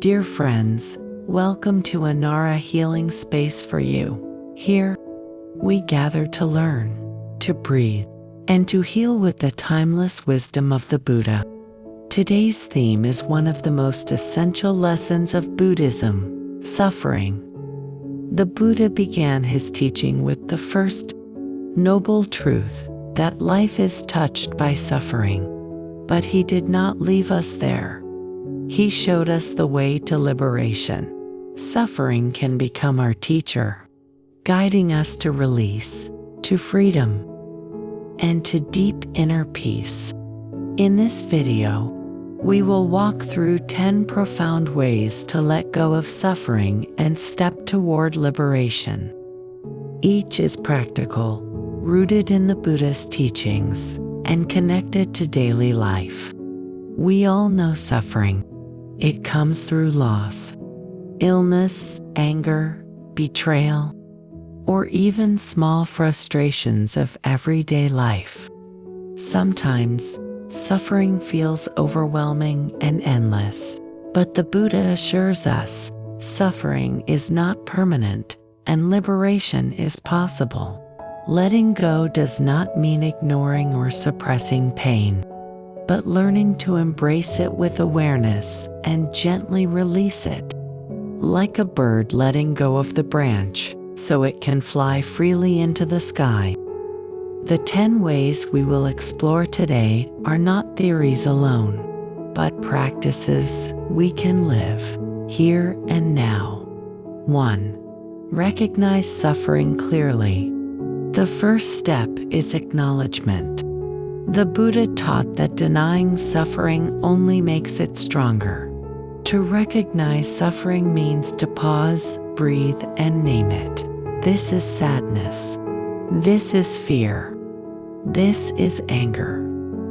Dear friends, welcome to Anara Healing Space for you. Here, we gather to learn, to breathe, and to heal with the timeless wisdom of the Buddha. Today's theme is one of the most essential lessons of Buddhism: suffering. The Buddha began his teaching with the first noble truth, that life is touched by suffering. But he did not leave us there. He showed us the way to liberation. Suffering can become our teacher, guiding us to release, to freedom, and to deep inner peace. In this video, we will walk through 10 profound ways to let go of suffering and step toward liberation. Each is practical, rooted in the Buddhist teachings, and connected to daily life. We all know suffering. It comes through loss, illness, anger, betrayal, or even small frustrations of everyday life. Sometimes, suffering feels overwhelming and endless, but the Buddha assures us suffering is not permanent and liberation is possible. Letting go does not mean ignoring or suppressing pain, but learning to embrace it with awareness and gently release it. Like a bird letting go of the branch so it can fly freely into the sky. The 10 ways we will explore today are not theories alone, but practices we can live here and now. 1. Recognize suffering clearly. The first step is acknowledgement. The Buddha taught that denying suffering only makes it stronger. To recognize suffering means to pause, breathe, and name it. This is sadness. This is fear. This is anger.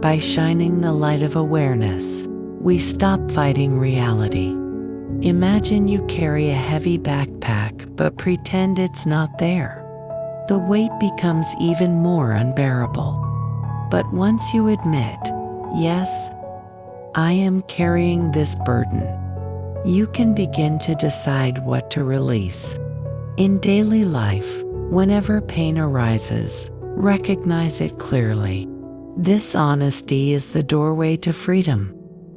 By shining the light of awareness, we stop fighting reality. Imagine you carry a heavy backpack but pretend it's not there. The weight becomes even more unbearable. But once you admit, yes, I am carrying this burden, you can begin to decide what to release. In daily life, whenever pain arises, recognize it clearly. This honesty is the doorway to freedom.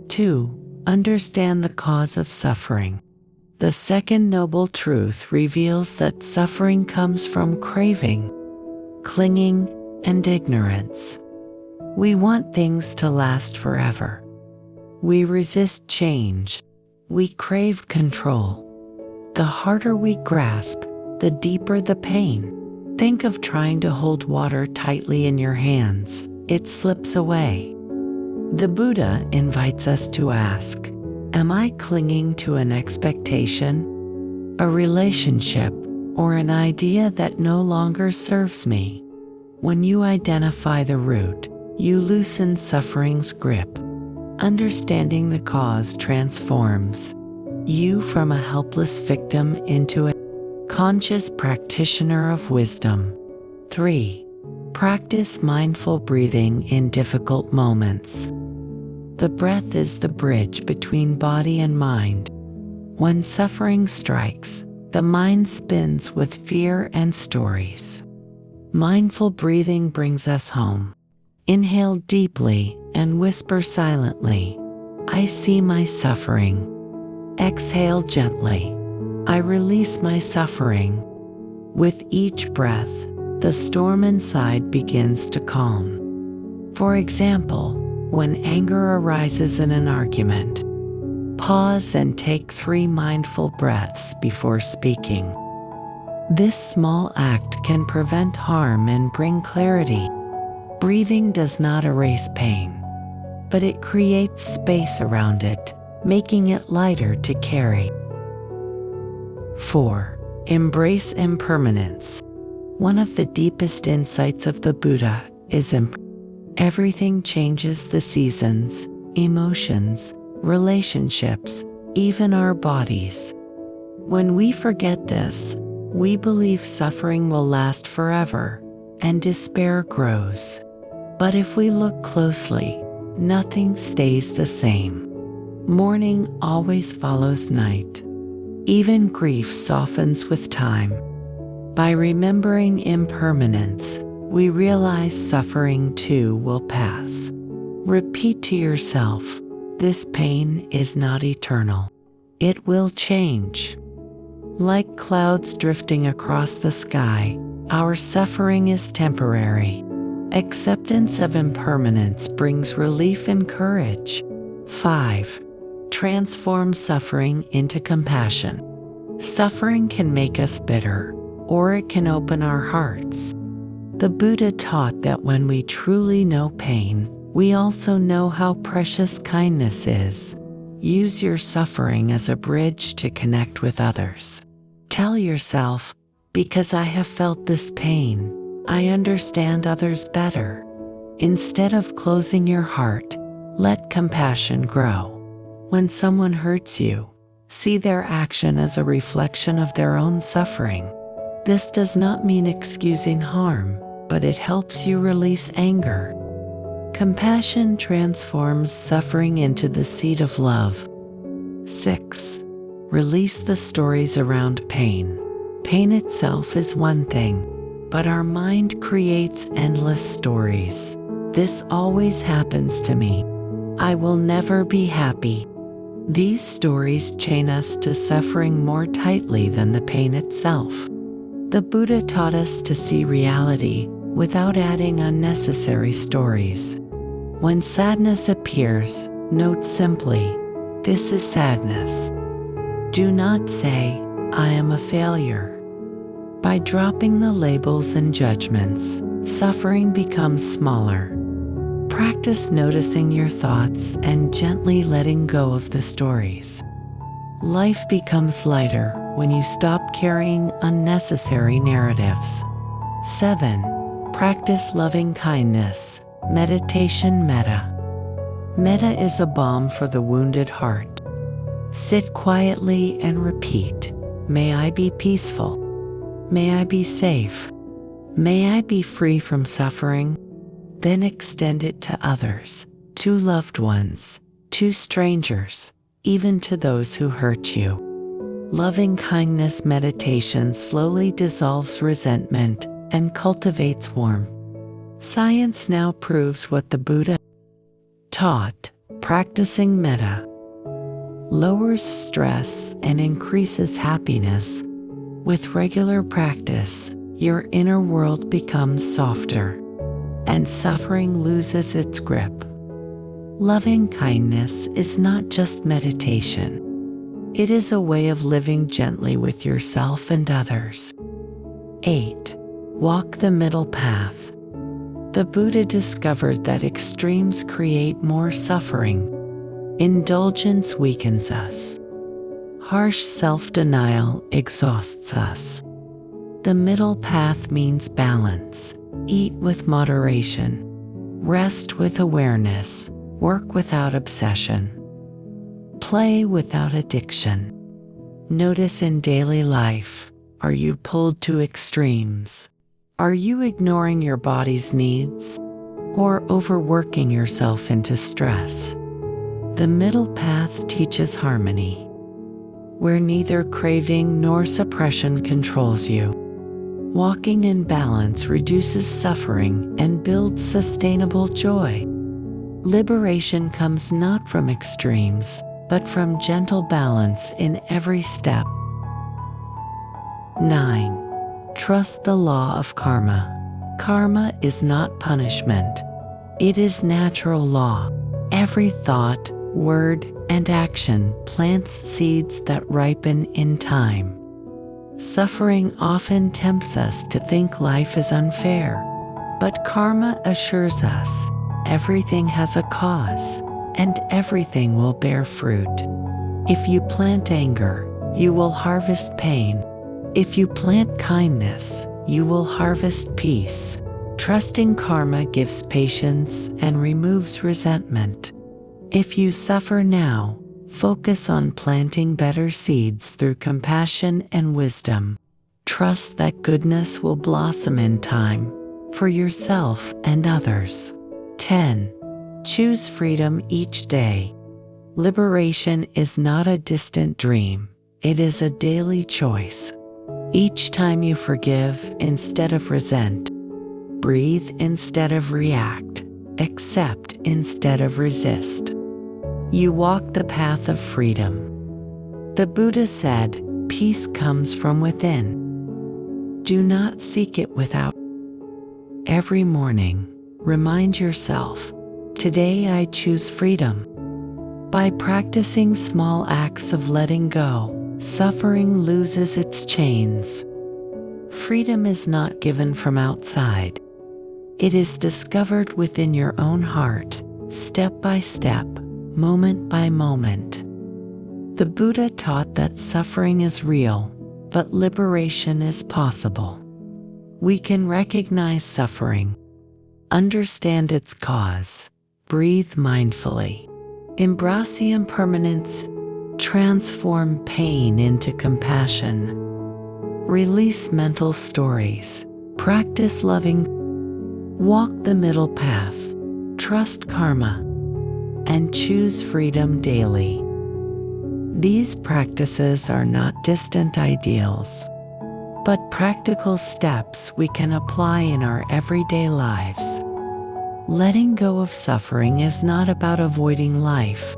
2. Understand the cause of suffering. The second noble truth reveals that suffering comes from craving, clinging, and ignorance. We want things to last forever. We resist change. We crave control. The harder we grasp, the deeper the pain. Think of trying to hold water tightly in your hands. It slips away. The Buddha invites us to ask, am I clinging to an expectation, a relationship, or an idea that no longer serves me? When you identify the root, you loosen suffering's grip. Understanding the cause transforms you from a helpless victim into a conscious practitioner of wisdom. 3. Practice mindful breathing in difficult moments. The breath is the bridge between body and mind. When suffering strikes, the mind spins with fear and stories. Mindful breathing brings us home. Inhale deeply and whisper silently, I see my suffering. Exhale gently. I release my suffering. With each breath, the storm inside begins to calm. For example, when anger arises in an argument, pause and take 3 mindful breaths before speaking. This small act can prevent harm and bring clarity. Breathing does not erase pain, but it creates space around it, making it lighter to carry. 4. Embrace impermanence. One of the deepest insights of the Buddha is everything changes: the seasons, emotions, relationships, even our bodies. When we forget this, we believe suffering will last forever, and despair grows. But if we look closely, nothing stays the same. Morning always follows night. Even grief softens with time. By remembering impermanence, we realize suffering too will pass. Repeat to yourself, this pain is not eternal. It will change. Like clouds drifting across the sky, our suffering is temporary. Acceptance of impermanence brings relief and courage. 5. Transform suffering into compassion. Suffering can make us bitter, or it can open our hearts. The Buddha taught that when we truly know pain, we also know how precious kindness is. Use your suffering as a bridge to connect with others. Tell yourself, because I have felt this pain, I understand others better. Instead of closing your heart, let compassion grow. When someone hurts you, see their action as a reflection of their own suffering. This does not mean excusing harm, but it helps you release anger. Compassion transforms suffering into the seed of love. 6. Release the stories around pain. Pain itself is one thing, but our mind creates endless stories. This always happens to me. I will never be happy. These stories chain us to suffering more tightly than the pain itself. The Buddha taught us to see reality without adding unnecessary stories. When sadness appears, note simply, this is sadness. Do not say, I am a failure. By dropping the labels and judgments, suffering becomes smaller. Practice noticing your thoughts and gently letting go of the stories. Life becomes lighter when you stop carrying unnecessary narratives. 7. Practice loving kindness. Meditation metta. Metta is a balm for the wounded heart. Sit quietly and repeat, may I be peaceful. May I be safe. May I be free from suffering. Then extend it to others, to loved ones, to strangers, even to those who hurt you. Loving kindness meditation slowly dissolves resentment and cultivates warmth. Science now proves what the Buddha taught. Practicing metta lowers stress and increases happiness. With regular practice, your inner world becomes softer, and suffering loses its grip. Loving kindness is not just meditation. It is a way of living gently with yourself and others. 8. Walk the middle path. The Buddha discovered that extremes create more suffering. Indulgence weakens us. Harsh self-denial exhausts us. The middle path means balance. Eat with moderation. Rest with awareness. Work without obsession. Play without addiction. Notice in daily life, are you pulled to extremes? Are you ignoring your body's needs? Or overworking yourself into stress? The middle path teaches harmony, where neither craving nor suppression controls you. Walking in balance reduces suffering and builds sustainable joy. Liberation comes not from extremes, but from gentle balance in every step. 9. Trust the law of karma. Karma is not punishment. It is natural law. Every thought, word, and action plants seeds that ripen in time. Suffering often tempts us to think life is unfair, but karma assures us everything has a cause, and everything will bear fruit. If you plant anger, you will harvest pain. If you plant kindness, you will harvest peace. Trusting karma gives patience and removes resentment. If you suffer now, focus on planting better seeds through compassion and wisdom. Trust that goodness will blossom in time, for yourself and others. 10. Choose freedom each day. Liberation is not a distant dream, it is a daily choice. Each time you forgive instead of resent, breathe instead of react, accept instead of resist, you walk the path of freedom. The Buddha said, "Peace comes from within. Do not seek it without." Every morning, remind yourself, "Today I choose freedom." By practicing small acts of letting go, suffering loses its chains. Freedom is not given from outside. It is discovered within your own heart, step by step, moment by moment. The Buddha taught that suffering is real, but liberation is possible. We can recognize suffering, understand its cause, breathe mindfully, embrace the impermanence, transform pain into compassion, release mental stories, practice loving, walk the middle path, trust karma, and choose freedom daily. These practices are not distant ideals, but practical steps we can apply in our everyday lives. Letting go of suffering is not about avoiding life,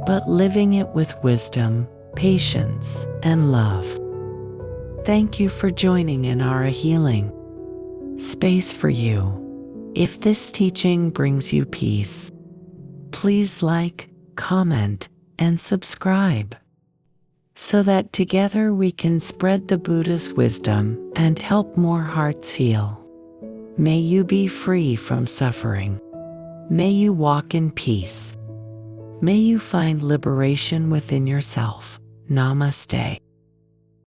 but living it with wisdom, patience, and love. Thank you for joining Anara Healing Space for you. If this teaching brings you peace, please like, comment, and subscribe, so that together we can spread the Buddha's wisdom and help more hearts heal. May you be free from suffering. May you walk in peace. May you find liberation within yourself. Namaste.